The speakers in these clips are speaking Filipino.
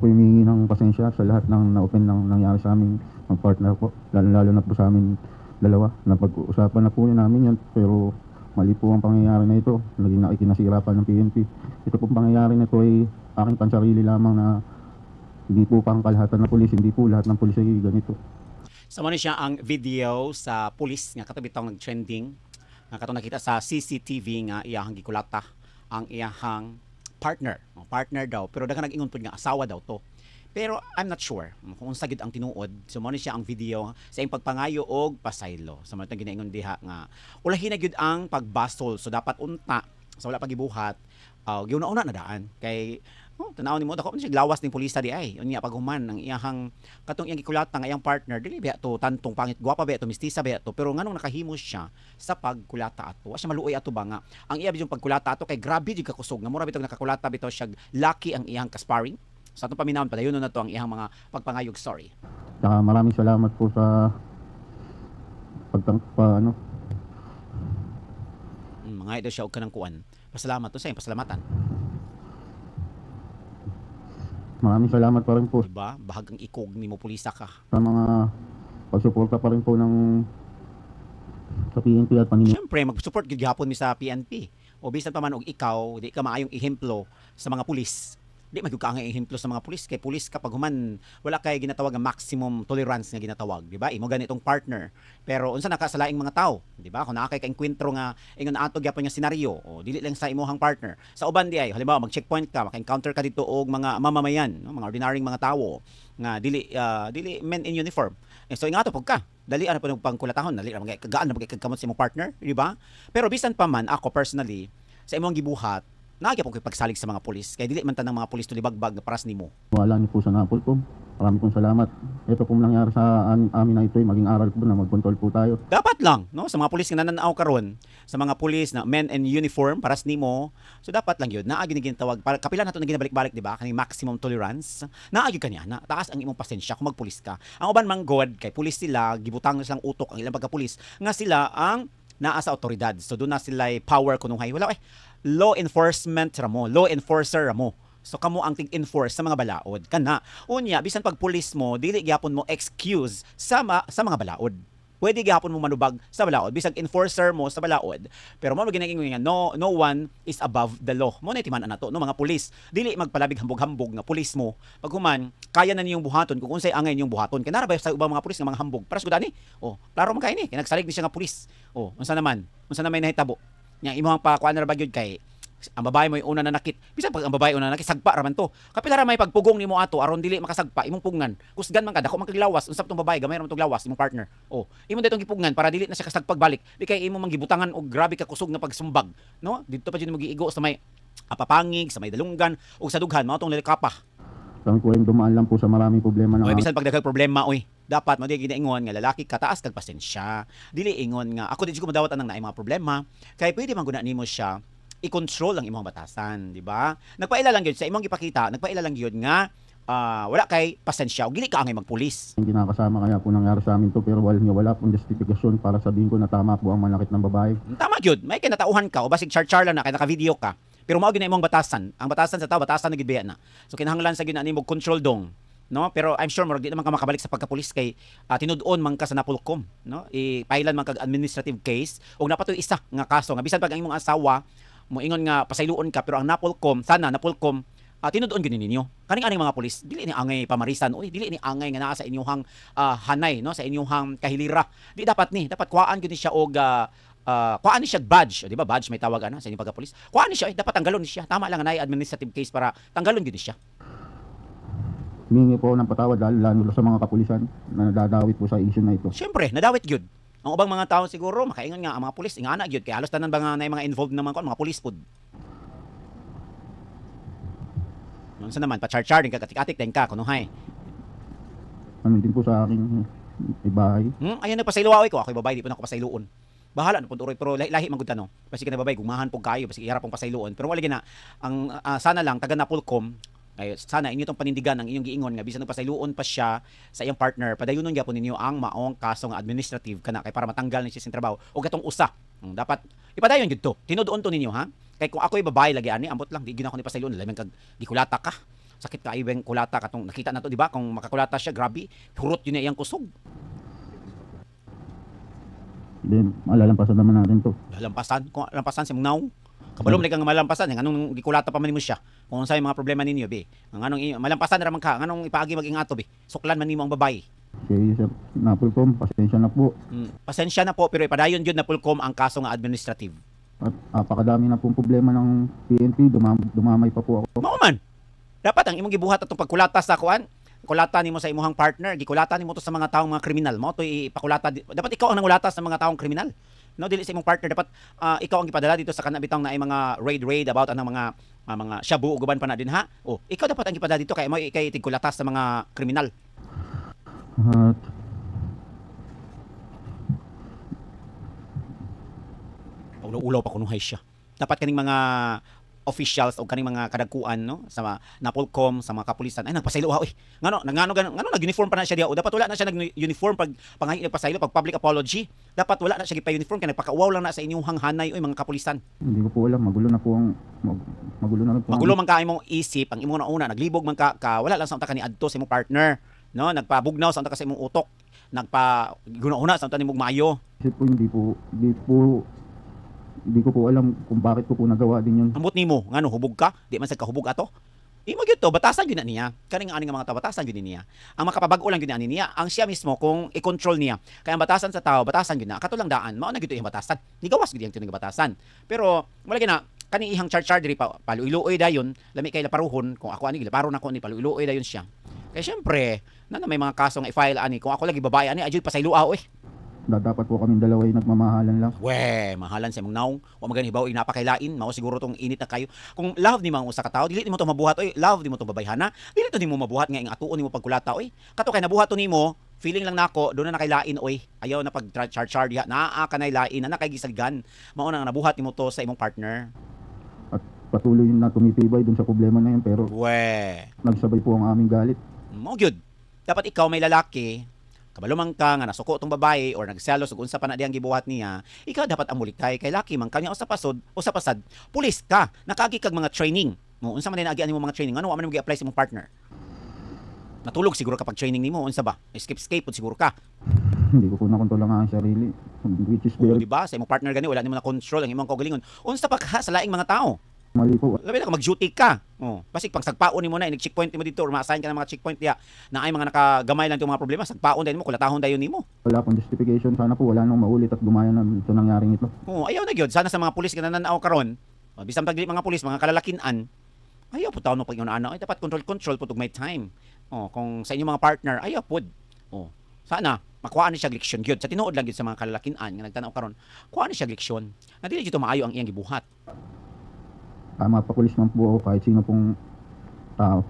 po humingi ng pasensya sa lahat ng na-open ng nangyari sa aming partner po, lalo na po sa amin dalawa. Napag-usapan na po namin yan, pero mali po ang pangyayari na ito. Naging nakikinasira pa ng PNP. Ito pong pangyayari na ito ay aking pansarili lamang na hindi po pangkalahatan na pulis, hindi po lahat ng pulis ay ganito. Sa muna siya ang video sa pulis nga katabi tawag nag-trending nga katong nakita sa CCTV nga iyahang gikulata ang iyahang partner daw, pero daghan nag-ingon pud nga asawa daw to. Pero I'm not sure kung unsa gid ang tinuod. So mo siya ang video sa iyang pagpangayo og pasaylo. So mo ginaingon diha nga ulahi na gyud ang pagbasol. So dapat unta sa wala pagibuhat giuna-una na daan kay tanaw nimo dako man siya glawas ning pulisa di ay unya paghuman ang iyahang katong iyang gikulata nga iyang partner dili biya to tantong pangit gwapa biya to mistisa biya to, pero nganong nakahimo siya sa pagkulata ato wa siya maluoy ato ba nga ang iya bidyong pagkulata ato kay grabe jud kakusog nga mura bitog nakakulata bitaw siya lucky ang iyang kasparing sa atong paminawon padayon na to ang iyang mga pagpangayog story. Saka maraming salamat po sa Mga ito siya og kanang kuan pasalamat to sa iyang pasalamatan. Maraming salamat pa rin po Diba? Bahagang ikog nimo pulisa ka. sa mga pagsuporta pa rin po ng sa PNP at Panginoon. Siyempre, mag-support gyud gihapon mi sa PNP. O bisan pa man og ikaw, di ka maayong ehemplo sa mga pulis. Di magyud ka ang ehemplo sa mga pulis kay pulis kapag human wala kay ginatawag nga maximum tolerance nga ginatawag, di ba? Imo ganitong partner. Pero unsa nakasalaing mga tao, di ba? Kung naa kay kaengkwentro nga ingon ato gyapon nga senaryo, o dili lang sa imong partner. Sa uban di ay halimbawa mag-checkpoint ka, maka-encounter ka dito og mga mamamayan, no? Mga ordinaryong mga tawo nga dili men in uniform. So ingato pug ka. Dali ano pa ng pangkulatahon, dali ra gaan na magkagkamot sa imong partner, di ba? Pero bisan pa man ako personally sa imong gibuhat nagyapon ko'y pagsalig sa mga pulis. Kaya dili man tanang mga pulis tulibagbag na paras nimo. Wala niyo po sa Napolcom. Maraming pong salamat. Ito pong nangyari sa amin na ito ay maging aral po na mag-control po tayo. Dapat lang, no? Sa mga pulis nga nananaw karon, sa mga pulis na men in uniform paras nimo, so dapat lang yun. Naa ginatawag para kapila nato na ginabalik-balik, di ba? Kaning maximum tolerance. Naa gyud kanya na taas ang imong pasensya kung magpulis ka. Ang uban manggod kay pulis sila, gibutang silang utok ang ilang pagkapulis nga sila ang naa sa otoridad. So doon na sila power kunuhay. Wala law enforcement ramo, law enforcer ramo. So kamo ang tig-enforce sa mga balaod kana. Unya bisan pag pulis mo dili gyapon mo excuse sa mga balaod. Pwede gyapon mo manubag sa balaod bisag enforcer mo sa balaod. Pero mo ginaging nga no one is above the law. Mo na timan nato no mga pulis. Dili magpalabig hambog-hambog nga pulis mo. Pag human kaya na niyong buhaton kung unsay angay niyong buhaton. Kaya narabay sa ubang mga pulis nga mga hambog. Para sa gudani. Oh, klaro man kay ni. Kaya nagsalig ni siya nga pulis. Oh, unsa naman? Unsa na may nahitabo? Yang imong pakuan ra ba gyud kay ang babae mo yung una na nakit. Bisan pag ang babae una na nakit sagpa ra man to. Kapila ra may pagpugong nimo ato aron dili makasagpa imong pugnan. Kusgan man ka dako man kag lawas unsap tong babae gamay ra man tong lawas imong partner. Oh, imo daytong gipugnan para dili na siya kasagpagbalik. Di kay imo manggibutangan og grabe ka kusog na pagsumbag, no? Didto pa jud mo giigo sa may papangig, sa may dalunggan ug sa dughan mao tong lilikapa. Kami po ay dumaan lang po sa maraming problema na Oy, bisan pag daghang problema oy. Dapat mo di ginaingon nga lalaki ka taas kag pasensya. Dili ingon nga ako di ko madawat anang naay mga problema. Kay pwede man guna nimo siya i-control ang imong batasan, di ba? Nagpaila lang gyud sa imong gipakita, nagpaila lang gyud nga wala kay pasensya ug dili ka angay magpulis. hindi nakasama kaya po nangyari sa amin to, pero wala pong justifikasyon para sabihin ko na tama po ang manakit ng babae. Tama gyud, may kinatauhan ka o basig char-char lang na kay naka-video ka. Pero mao gyud na imong batasan. Ang batasan sa tao, batasan na gyud biya na. So kinahanglan sa gyud na nimo control dong. No, pero I'm sure di naman ka makabalik sa pagkapulis kay tinud-on man ka sa Napolcom, no? Ipailan man kag administrative case ug napatoy isa nga kaso nga bisan pag ang imong asawa mo ingon nga pasayloon ka pero ang Napolcom tinud-on gyud ninyo. Kaning mga pulis dili ni angay pamarisan oy, dili ni angay nga naa sa inyong hanay, no, sa inyong kahilira. Di dapat kuhaan gyud ni siya og kuhaan ni siya badge, di ba? Badge may tawag ana sa inyong pagkapulis. Kuhaan ni siya, dapat tanggalon ni siya. Tama lang na administrative case para tanggalon gyud ni siya. Humingi po ng patawad lalo sa mga kapulisan na nadadawit po sa issue na ito. Siyempre, nadawit gyud. Ang ubang mga tao siguro makaingon nga ang mga pulis ingana gyud kay halos tanan ba nga na mga involved naman kon mga pulis pud. Unsa naman pa-char-char din ka katik-atik din ka kunuhay. Ano din po sa aking bahay. Ayun nagpasayloa ko, ako'y babae di po na ako pasayloon. Bahala na pud uroy pero lahi man gud no. Basi ka na babae gumahan pug kayo, basi ihara pong pasayloon. Pero wala gina ang sana lang taga Napolcom ay sana inyo tong panindigan ang inyong giingon nga bisan nagpasayloon pa siya sa iyang partner padayunon gyapon ninyo ang maong kaso nga administrative kana kay para matanggal ni siya sa trabaho o gatong usa dapat ipadayon gyud to tinud-on to ninyo ha kay kung ako'y babae lagi ani ambot lang di gyud ako ni pasayloon lamin kag gikulata ka sakit ka ibang kulata katong nakita nato di ba kung makakulata siya grabe hurot yun na iyang kusog. Then, malalampasan naman natin to. Lampasan kung lampasan si mong kabalom lang ang malampasan nganong gikulata pa man nimo siya kung unsay mga problema ninyo be nganong malampasan ra man ka nganong ipaagi mag-ingato be suklan man nimo ang babae. Sige, sir. Napulcom, pasensya na po. Pasensya na po pero ipadayon gyud na pulkom ang kaso nga administrative. At apakadami na pong problema ng PNP. Dumamay pa po ako. Mao man dapat ang imong gibuhat atong pagkulata sa kuan kulata nimo sa imong partner gikulata nimo to sa mga taong mga kriminal mo to ipakulata dapat ikaw ang nangulata sa mga taong kriminal. No, dili sa imong partner dapat ikaw ang gipadala dito sa kanabitang na ay mga raid about anang mga shabu uban pa na din ha. Oh, ikaw dapat ang gipadala dito kay mo ikay tigkulatas sa mga kriminal. At Ulaw pa kunuhay siya. Dapat kaning mga officials o kaning mga kadagkuan no sa Napolcom sa mga kapulisan ay nagpasaylo ngano nag-uniform pa na siya diha o dapat wala na siya nag-uniform pag pangahi nagpasaylo pag public apology dapat wala na siya gipa-uniform kay nagpakauwaw lang na sa inyong hanghanay oy mga kapulisan. hindi ko po alam. Magulo na po ang magulo na rin po. Magulo man ka imong isip ang imong una naglibog man ka wala lang sa unta kani adto sa imong partner no nagpabugnaw sa unta ka sa imong utok nagpa guna-una sa unta nimong maayo. Kasi po hindi ko po alam kung bakit ko po nagawa din yun. Ambot nimo ngano hubog ka di man sa kahubog ato. Imo gyud to batasan gyud na niya. Kaning ani nga mga tao batasan gyud niya. Ang makapabag-o lang gyud ani niya ang siya mismo kung i-control niya. Kaya ang batasan sa tao batasan gyud na katulang daan mao na gyud yung batasan. Ni gawas gyud yang tinong batasan. Pero wala na kani ihang char diri pa paluiluoy dayon lami kay laparuhon kung ako ani gilaparon ako ni paluiluoy dayon siya. Kaya syempre na may mga kaso nga i-file ani kung ako lagi babae ani ajoy pasayloa oy. Dapat po kaming dalawa ay nagmamahalan lang. Mahalan sa imong naong. Wa magani hibaw napakailain, mao siguro tong init na kayo. Kung love ni mga usa ka tawo, dili nimo to mabuhat oy. Love nimo to babayhana. Dili to nimo mabuhat nga ing atuon nimo pagkulata oy. Kato kay nabuhat to nimo, feeling lang nako, do na nakailain oy. Ayaw na pag char diha. Naa ka nay lain, na kay gisagdan. Mao na nga nabuhat nimo to sa imong partner. At patuloy na tumitibay dun sa problema na yun pero nagsabay po ang aming galit. Mao gyud. Dapat ikaw may lalaki kabalumang ka nga nasuko tong babae or nagselos ug unsa pa na diyang gibuhat niya, ikaw dapat ang mulikay kay laki man kanya usapasad, pulis ka, nakaagi kag mga training. Mo unsa man din agi animo mga training, ano wa man mo gi-apply sa imong partner? Natulog siguro kapag training nimo, unsa ba? Escape pud siguro ka. Hindi ko po nakontrol ang aking sarili. Which is O, very di ba? Sa imong partner gani wala nimo na control ang imong kaugalingon. Unsa pa ka sa laing mga tao? mali po. Labi na ka mag-duty ka. Oh, basig pag sagpaon nimo na checkpoint nimo dito or ma-assign ka ng mga checkpoint diya na ay mga nakagamay lang yung mga problema, sagpaon din mo kulatahon dayon nimo. Wala pong justification. Sana po wala nang maulit at gumaya na ito nangyaring ito. Oh, ayaw na gyud sana sa mga pulis nga nananaw karon. Bisan pag dili mga pulis, mga kalalakinan. Ayaw po taon no pag ana ay dapat control pud may time. Oh, kung sa inyong mga partner, ayaw pud. Oh, sana makuha ni siya leksyon gyud sa tinuod lang gyud sa mga kalalakinan nga nagtanaw karon. Kuha ni siya leksyon. Na dili gyud maayo ang iyang gibuhat. Mapapulis man po ako kahit sino pong tao.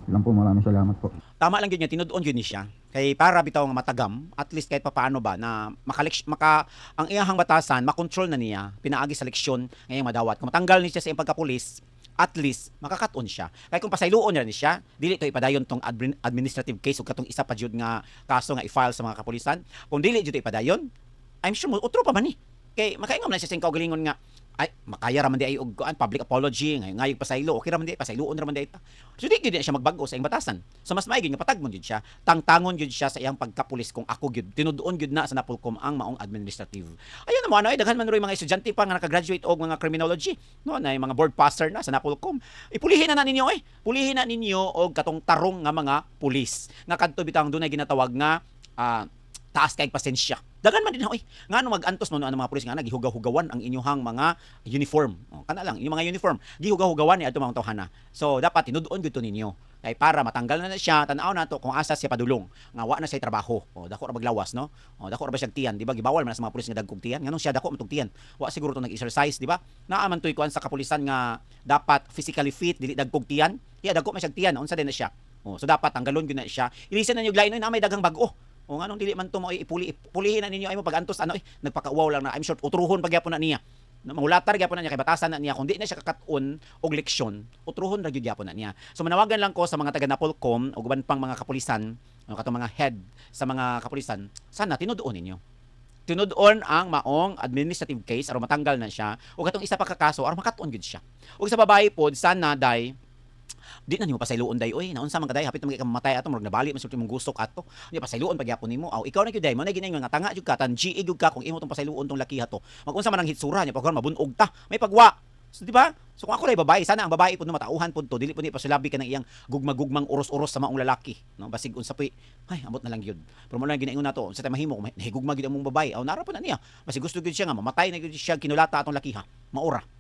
Lang po, maraming salamat po. Tama lang gyud niya, tinud-on gyud ni siya. Kay para bitaw nga matagam, at least kahit papaano ba na ang iyang batasan makontrol na niya pinaagi sa leksyon ngayong madawat. Kung matanggal ni siya sa iyang pagkapulis, at least makakaton siya. Kaya kung pasayloon niya ni siya, dili to ipadayon tong administrative case ug katong isa pa jud nga kaso nga i-file sa mga kapulisan. Kung dili jud ipadayon, I'm sure mo utro pa man ni. Kay makaingam na siya sa kaugalingon nga ay makaya ra man di ay og public apology ngayong pasaylo okay ra man di pasayloon ra man di ta. So di gyud siya magbago sa iyang batasan. So mas maigi nga patagmon gyud siya, tangtangon gyud siya sa iyang pagkapulis kung ako gyud tinud-on gyud na sa Napolcom ang maong administrative. Ayun na mo ano ay daghan man roy mga estudyante pa nga naka-graduate og mga criminology no na mga board passer na sa Napolcom. Ipulihin na ninyo pulihin na ninyo og katong tarong nga mga pulis nga kadto bitang dunay ginatawag nga taas kay pasensya. Dagan man din oy. Ngano mag-antos mo ang mga pulis nga nagihugaw-hugawan ang inyong mga uniform. Kana lang, inyong mga uniform, gihugaw-hugawan ni adto mga tawhana. So dapat tinud-on gyud to ninyo. Kay para matanggal na siya, tan-aw nato kung asa siya padulong. Nga wa na siya trabaho. Dako ra maglawas no. Dako ra ba siya tiyan, di ba? Gibawal man sa mga pulis nga dagkog tiyan. Nganong siya dako matug tiyan. Wa siguro to nag-exercise, di ba? Naa man toy kuan sa kapulisan nga dapat physically fit, dili dagkog tiyan. Dako man siya tiyan, unsa din na siya. So dapat tanggalon gyud na siya. Ilisan na niyo glainoy na may daghang bag-o. O nganong dili man to mo ipulihin na ninyo ay mo pagantos nagpakauwaw lang na I'm sure utruhon pagyapon na niya. Mahulatar gyapon na niya kay batasan na niya kung di na siya kakaton og leksyon, utruhon ra gyud gyapon na niya. So manawagan lang ko sa mga taga Napolcom o uban pang mga kapulisan, katong mga head sa mga kapulisan, sana tinud-on ninyo. Tinud-on ang maong administrative case aron matanggal na siya o katong isa pa ka kaso aron makaton gyud siya. Ug sa babae pod sana day di na nimo pasayloon day oy naunsa man kaday hapit man kay ka mamatay ato murag nabali man sulti mong gusto ka ato di pasayloon pagyapon nimo aw ikaw na gyud day mo na ginay nga tanga jud ka tanji gyud ka kung imo tong pasayloon tong lakiha to magunsa man ang hitsura nya pagkuan mabunog ta may pagwa so, di ba so kung ako lay babae sana ang babae pud no matauhan pud to dili pud ni pasulabi ka ng iyang gugmagugmang uros-uros sa maong lalaki no basig unsa puy ay amot na lang gyud pero mo lang ginaingon nato sa tay mahimo kung nahigugma gyud ang mong babae aw nara po na niya basig gusto gyud siya nga mamatay na gyud siya kinulata atong lakiha maura